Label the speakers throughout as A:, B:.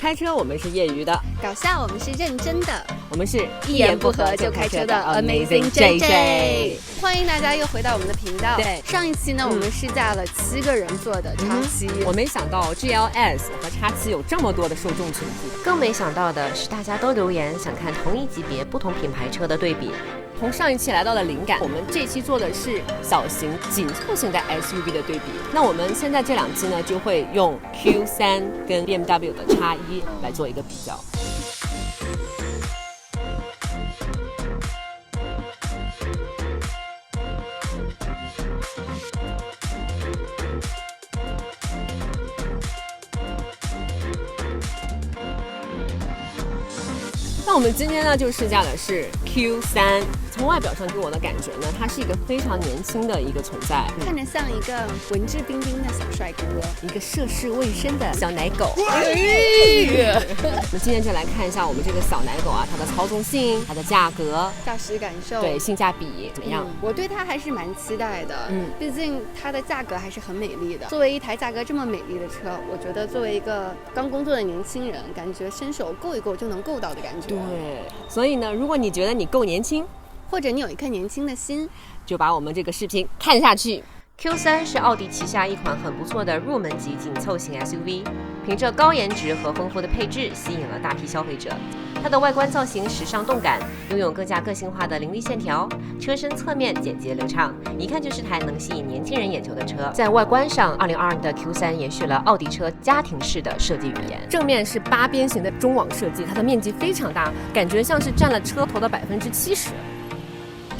A: 开车我们是业余的，
B: 搞笑我们是认真的，
A: 我们是
B: 一言不合就开车的 Amazing JJ。欢迎大家又回到我们的频道。
A: 对，
B: 上一期呢，我们试驾了7个人坐的X7，
A: 我没想到 GLS 和X7有这么多的受众群体，
C: 更没想到的是大家都留言想看同一级别不同品牌车的对比。
A: 从上一期来到了灵感，我们这期做的是小型紧凑型的 SUV 的对比。那我们现在这2期呢，就会用 Q3 跟 BMW 的 X1 来做一个比较。那我们今天呢，就试驾的是 Q3。从外表上给我的感觉呢，它是一个非常年轻的一个存在，
B: 看着像一个文质彬彬的小帅哥，
A: 一个涉世未深的小奶狗。我们今天就来看一下我们这个小奶狗啊，它的操纵性、它的价格、
B: 驾驶感受，
A: 对性价比怎么样？
B: 我对它还是蛮期待的。毕竟它的价格还是很美丽的。作为一台价格这么美丽的车，我觉得作为一个刚工作的年轻人，感觉伸手够一够就能够到的感觉。
A: 对，所以呢，如果你觉得你够年轻，
B: 或者你有一颗年轻的心，
A: 就把我们这个视频看下去。
C: Q3 是奥迪旗下一款很不错的入门级紧凑型 SUV， 凭着高颜值和丰富的配置吸引了大批消费者。它的外观造型时尚动感，拥有更加个性化的凌厉线条，车身侧面简洁流畅，一看就是台能吸引年轻人眼球的车。在外观上，2022年的 Q3 延续了奥迪车家庭式的设计语言，
A: 正面是8边形的中网设计，它的面积非常大，感觉像是占了车头的70%。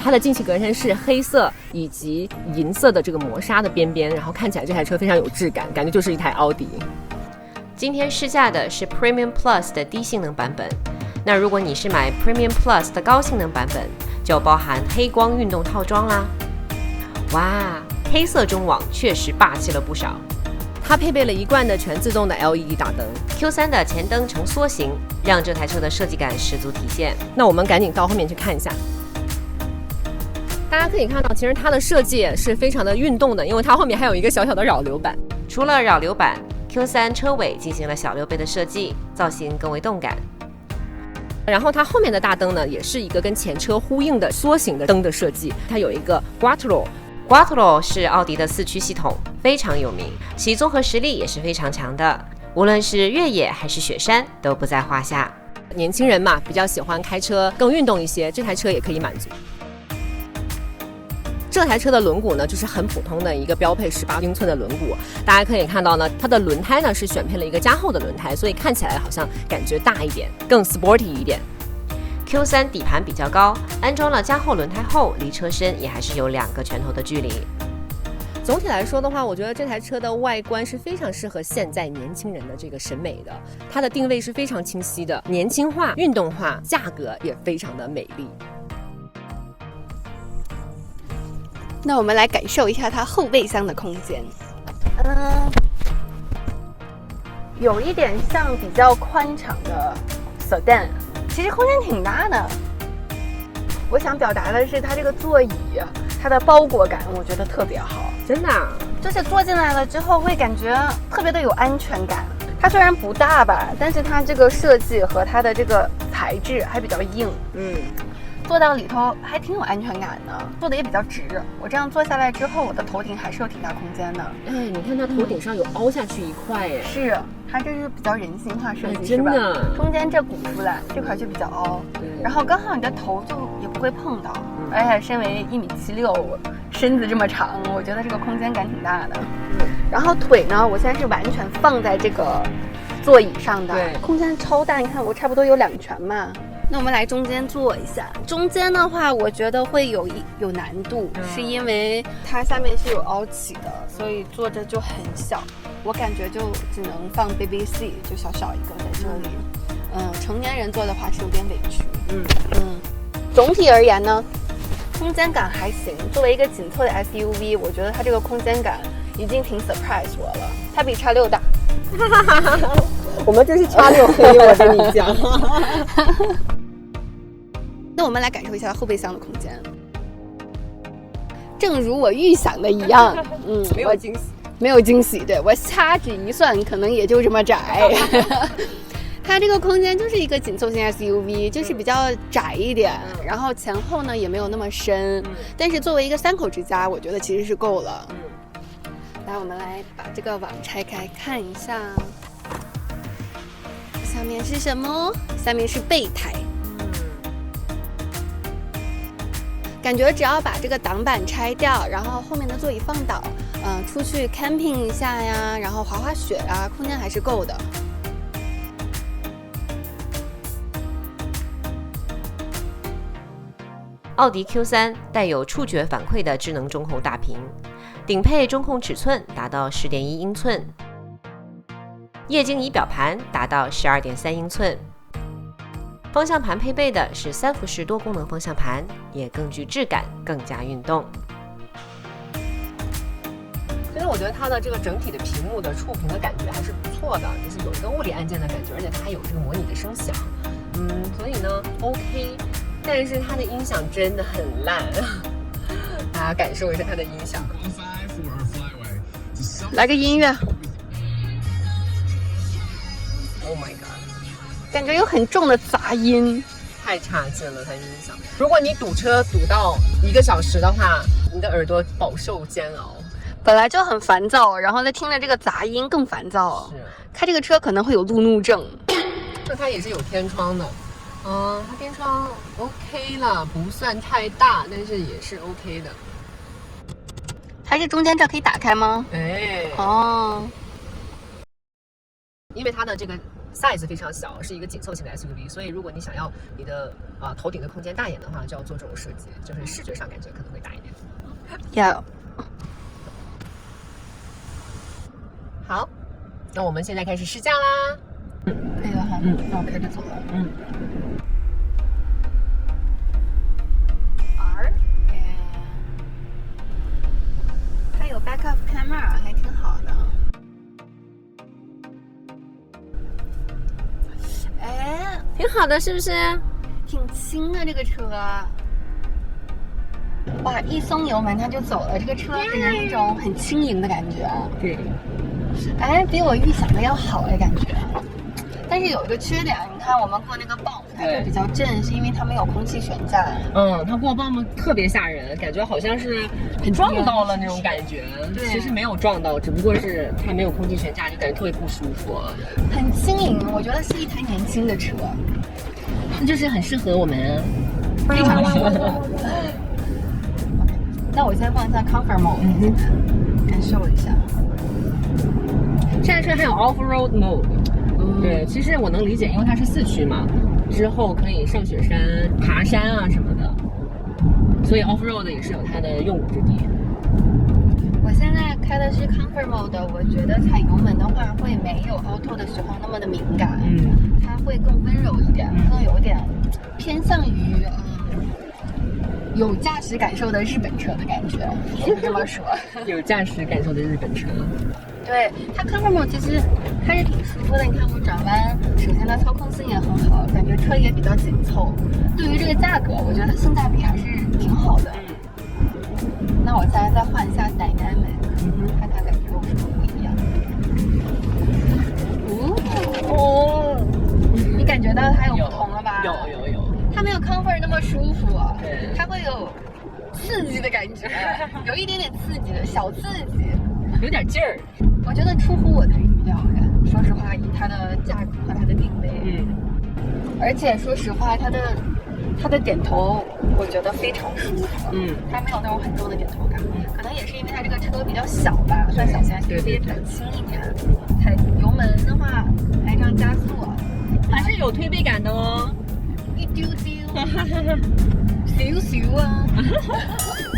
A: 它的进气格栅是黑色以及银色的这个磨砂的边边，然后看起来这台车非常有质感，感觉就是一台奥迪。
C: 今天试驾的是 Premium Plus 的低性能版本，那如果你是买 Premium Plus 的高性能版本，就包含黑光运动套装啦。哇，黑色中网确实霸气了不少。
A: 它配备了一贯的全自动的 LED 大灯，
C: Q3 的前灯呈梭形，让这台车的设计感十足体现。
A: 那我们赶紧到后面去看一下。大家可以看到，其实它的设计是非常的运动的，因为它后面还有一个小小的扰流板。
C: 除了扰流板， Q3 车尾进行了小溜背的设计，造型更为动感。
A: 然后它后面的大灯呢，也是一个跟前车呼应的缩形的灯的设计，它有一个 Quattro 是奥迪的4驱系统，非常有名，其综合实力也是非常强的，无论是越野还是雪山都不在话下。年轻人嘛，比较喜欢开车更运动一些，这台车也可以满足。这台车的轮毂呢，就是很普通的一个标配18英寸的轮毂，大家可以看到呢，它的轮胎呢是选配了一个加厚的轮胎，所以看起来好像感觉大一点，更 sporty 一点。
C: Q3 底盘比较高，安装了加厚轮胎后，离车身也还是有2个拳头的距离。
A: 总体来说的话，我觉得这台车的外观是非常适合现在年轻人的这个审美的，它的定位是非常清晰的，年轻化、运动化，价格也非常的美丽。
B: 那我们来感受一下它后备箱的空间。有一点像比较宽敞的 sedan， 其实空间挺大的。我想表达的是它这个座椅，它的包裹感我觉得特别好，
A: 真的
B: 就是坐进来了之后会感觉特别的有安全感。它虽然不大吧，但是它这个设计和它的这个材质还比较硬，坐到里头还挺有安全感的，坐的也比较直。我这样坐下来之后，我的头顶还是有挺大空间的。
A: 你看它头顶上有凹下去一块耶，
B: 是，它这是比较人性化设计，
A: 真的
B: 是吧？中间这鼓出来，这块就比较凹，然后刚好你的头就也不会碰到。而且身为1.76米，身子这么长，我觉得这个空间感挺大的。然后腿呢，我现在是完全放在这个座椅上的，空间超大，你看我差不多有2拳嘛。那我们来中间坐一下，中间的话我觉得会有难度，是因为它下面是有凹起的，所以坐着就很小，我感觉就只能放 baby seat， 就小小一个在这里。成年人坐的话是有点委屈。总体而言呢，空间感还行，作为一个紧凑的 SUV， 我觉得它这个空间感已经挺 surprise 我了，它比X6大。
A: 我们这是X6黑，我跟你讲。
B: 那我们来感受一下后备箱的空间。正如我预想的一样，
A: 没有惊喜，
B: 没有惊喜。对，我掐指一算，可能也就这么窄。它这个空间就是一个紧凑型 SUV，就是比较窄一点，然后前后呢也没有那么深，但是作为一个3口之家，我觉得其实是够了。来，我们来把这个网拆开看一下，下面是什么？下面是备胎。感觉只要把这个挡板拆掉，然后后面的座椅放倒，出去 camping 一下呀，然后滑滑雪啊，空间还是够的。
C: 奥迪 Q3 带有触觉反馈的智能中控大屏，顶配中控尺寸达到10.1英寸，液晶仪表盘达到12.3英寸。方向盘配备的是3辐式多功能方向盘，也更具质感，更加运动。
A: 其实我觉得它的这个整体的屏幕的触屏的感觉还是不错的，就是有一个物理按键的感觉，而且它还有这个模拟的声响，所以呢 OK。但是它的音响真的很烂，大家感受一下它的音响。
B: 来个音乐
A: ，Oh my god，
B: 感觉有很重的杂音，
A: 太差劲了，它音响。如果你堵车堵到1个小时的话，你的耳朵饱受煎熬。
B: 本来就很烦躁，然后再听着这个杂音更烦躁。
A: 是，
B: 开这个车可能会有路怒症。
A: 那它也是有天窗的。它天窗 OK 了，不算太大，但是也是 OK 的。
B: 它这中间这可以打开吗？哦，
A: 因为它的这个 size 非常小，是一个紧凑型的 SUV， 所以如果你想要你的头顶的空间大一点的话，就要做这种设计，就是视觉上感觉可能会大一点。
B: 要。
A: 好，那我们现在开始试驾啦。
B: 可以了哈，那我开始走了。它有 backup camera， 还挺好的。
A: 挺好的，是不是？
B: 挺轻的这个车。哇，一松油门它就走了，这个车给人一种很轻盈的感觉。
A: 对。
B: 比我预想的要好感觉。但是有一个缺点，你看我们过那个泵，它就比较震，是因为它没有空气悬架。
A: 它过泵特别吓人，感觉好像是撞到了那种感觉。对，其实没有撞到，只不过是它没有空气悬架，就感觉特别不舒服。
B: 很轻盈，我觉得是一台年轻的车，
A: 那就是很适合我们，非常适合。
B: 那我先放一下 Comfort Mode，感受一下。
A: 这台车还有 Off-Road Mode。对，其实我能理解，因为它是4驱嘛，之后可以上雪山、爬山啊什么的，所以 off-road 也是有它的用武之地。
B: 我现在开的是 Comfort Mode， 我觉得踩油门的话会没有 Auto 的时候那么的敏感，它会更温柔一点，更有点偏向于有驾驶感受的日本车的感觉，可以这么说。
A: 有驾驶感受的日本车。
B: 对，它 Comfort Mode 其实还是挺舒服的。你看我转弯，首先它操控性也很好，感觉车也比较紧凑。对于这个价格，我觉得性价比还是挺好的。那我现在再换一下 Dynamic，看看感觉有什么不一样。你感觉到它有不同了吧？
A: 有。
B: 它没有 Comfort 那么舒服，它会有刺激的感觉，有一点点刺激的小刺激。
A: 有点劲儿，
B: 我觉得出乎我的预料说实话，以它的价格和它的定位，而且说实话，它的点头，我觉得非常舒服，它没有那种很重的点头感，可能也是因为它这个车比较小吧，算小型 SUV 也比较轻一点，踩油门的话，来这样加速，
A: 还是有推背感的哦，
B: 一丢丢，少少啊，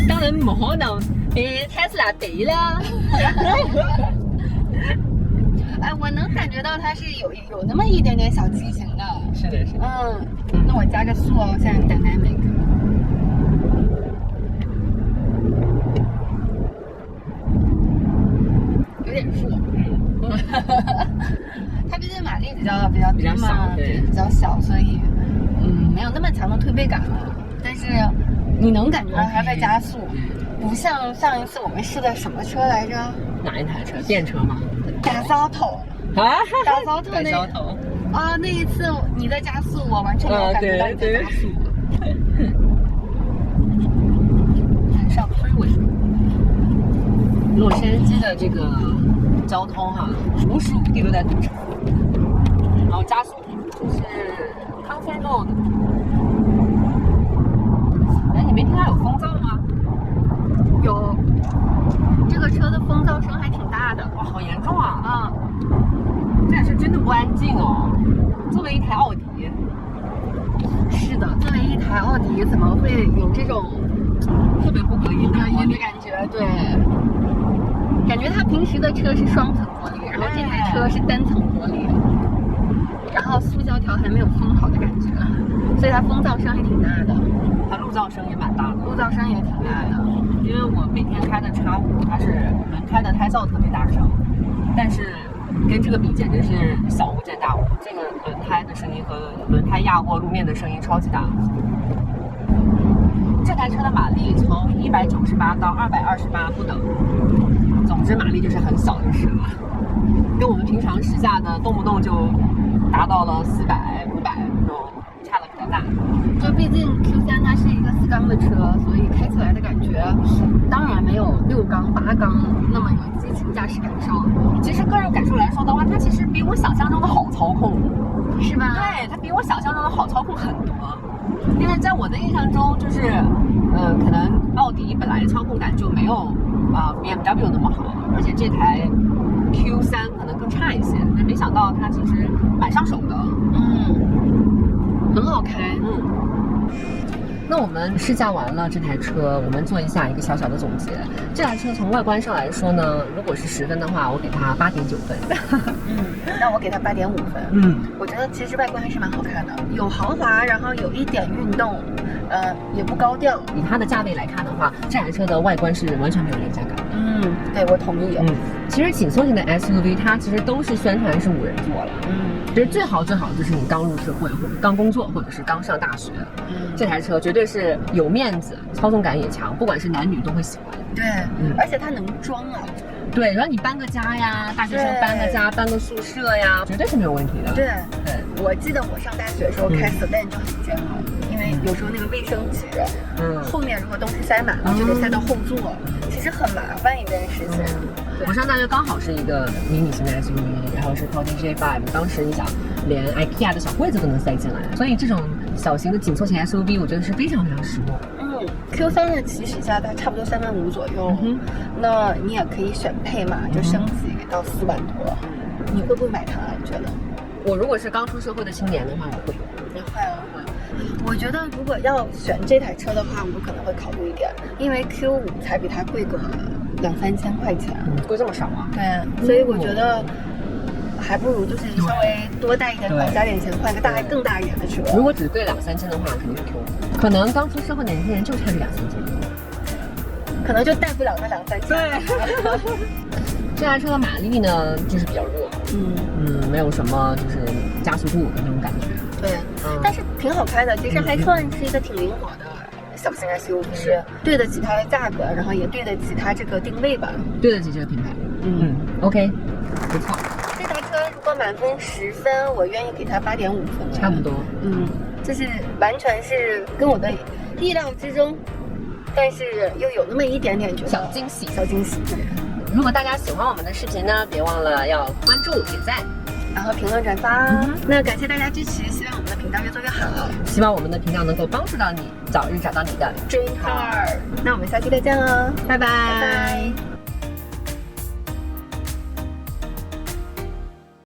A: 當然唔可能比 Tesla 比啦。
B: 我能感覺到它是有那麼一點點小激情的。
A: 是的。
B: 那我加個速哦，現在 Dynamic。有點速。它畢竟馬力比較低嘛，對，比較小，所以沒有那麼強的推背感了。但是你能感覺到它在加速，不像上一次我們試的什麼車來着？
A: 哪一台車？電車嗎？
B: 大糟頭啊！大糟頭那哦，那一次你在加速，我完全没有感觉到你在加速。
A: 上推尾。洛杉矶的这个交通哈，无时无地都在堵车，然后加速就是 Country Road。哎，你没听到有风噪吗？
B: 有，这个车的风噪声还挺大的。
A: 哇，好严重啊！这台车真的不安静哦。作为一台奥迪，
B: 是的，作为一台奥迪，怎么会有这种
A: 特别不隔音的
B: 感觉？对，感觉它平时的车是双层玻璃，然后这台车是单层玻璃，然后塑胶条还没有封好的感觉，所以它风噪声还挺大的。
A: 它路噪声也蛮大的，
B: 路噪声也挺大的。
A: 因为我每天开的X5，它是轮胎的胎噪特别大声，但是跟这个比简直是小巫见大巫。这个轮胎的声音和轮胎压过路面的声音超级大。这台车的马力从198到228不等，总之马力就是很小就是了，跟我们平常试驾的动不动就达到了400、500这种差的比较大。
B: 就毕竟 Q3它是一个4缸的车，所以开起来的感觉当然没有6缸、8缸那么有激情驾驶感受。
A: 其实个人感受来说的话，它其实比我想象中的好操控，
B: 是吧？
A: 对，它比我想象中的好操控很多。因为在我的印象中，就是可能奥迪本来操控感就没有BMW 那么好，而且这台 Q3可能更差一些。但没想到它其实蛮上手的，
B: 很好开。
A: 那我们试驾完了这台车，我们做一下一个小小的总结。这台车从外观上来说呢，如果是10分的话，我给它8.9分。
B: 那我给它8.5分。我觉得其实外观还是蛮好看的，有豪华，然后有一点运动，也不高调。
A: 以它的价位来看的话，这台车的外观是完全没有廉价感的。
B: 对，我同意。
A: 其实紧凑型的 SUV 它其实都是宣传是5人座了。其实最好就是你刚入社会或者刚工作或者是刚上大学，这台车绝对是有面子，操纵感也强，不管是男女都会喜欢。
B: 对，而且它能装啊。
A: 对，然后你搬个家呀，大学生搬个家、搬个宿舍呀，绝对是没有问题的。
B: 对，我记得我上大学的时候开 sedan 就很煎熬，因为有时候那个卫生纸，后面如果东西塞满了，就得塞到后座，其实很麻烦一件事情。
A: 我上大学刚好是一个迷你型的 SUV， 然后是 Audi J5，当时你想连 IKEA 的小柜子都能塞进来，所以这种小型的紧凑型 SUV 我觉得是非常非常实用。
B: Q3的起始价它差不多3万5左右，那你也可以选配嘛，就升级到4万多。你会不会买它？你觉得？
A: 我如果是刚出社会的青年的话，我会。
B: 你会啊？我觉得如果要选这台车的话，我可能会考虑一点，因为 Q5才比它贵个2-3千块钱。
A: 贵这么少啊？
B: 对，所以我觉得还不如就是稍微多带一点款，加点钱换个更大一点的车。
A: 如果只贵2-3千的话，肯定是 Q5。可能刚出社会的年轻人就差这2-3千，
B: 可能就带不了那2-3千。
A: 对。这台车的马力呢，就是比较弱，没有什么就是加速度的那种感觉。
B: 对，但是挺好开的，其实还算是一个挺灵活的小型 SUV，是对得起它的价格，然后也对得起它这个定位吧，
A: 对得起这个品牌。OK， 不错。
B: 这台车如果满分10分，我愿意给它8.5分，
A: 差不多。
B: 就是完全是跟我的意料之中，但是又有那么一点点觉得
A: 小惊喜。
B: 对。
A: 如果大家喜欢我们的视频呢，别忘了要关注、点赞，
B: 然后评论转发。那感谢大家支持，希望我们的频道越做越好，
A: 希望我们的频道能够帮助到你，早日找到你的
B: Dream Car。那我们下期再见喽，拜拜。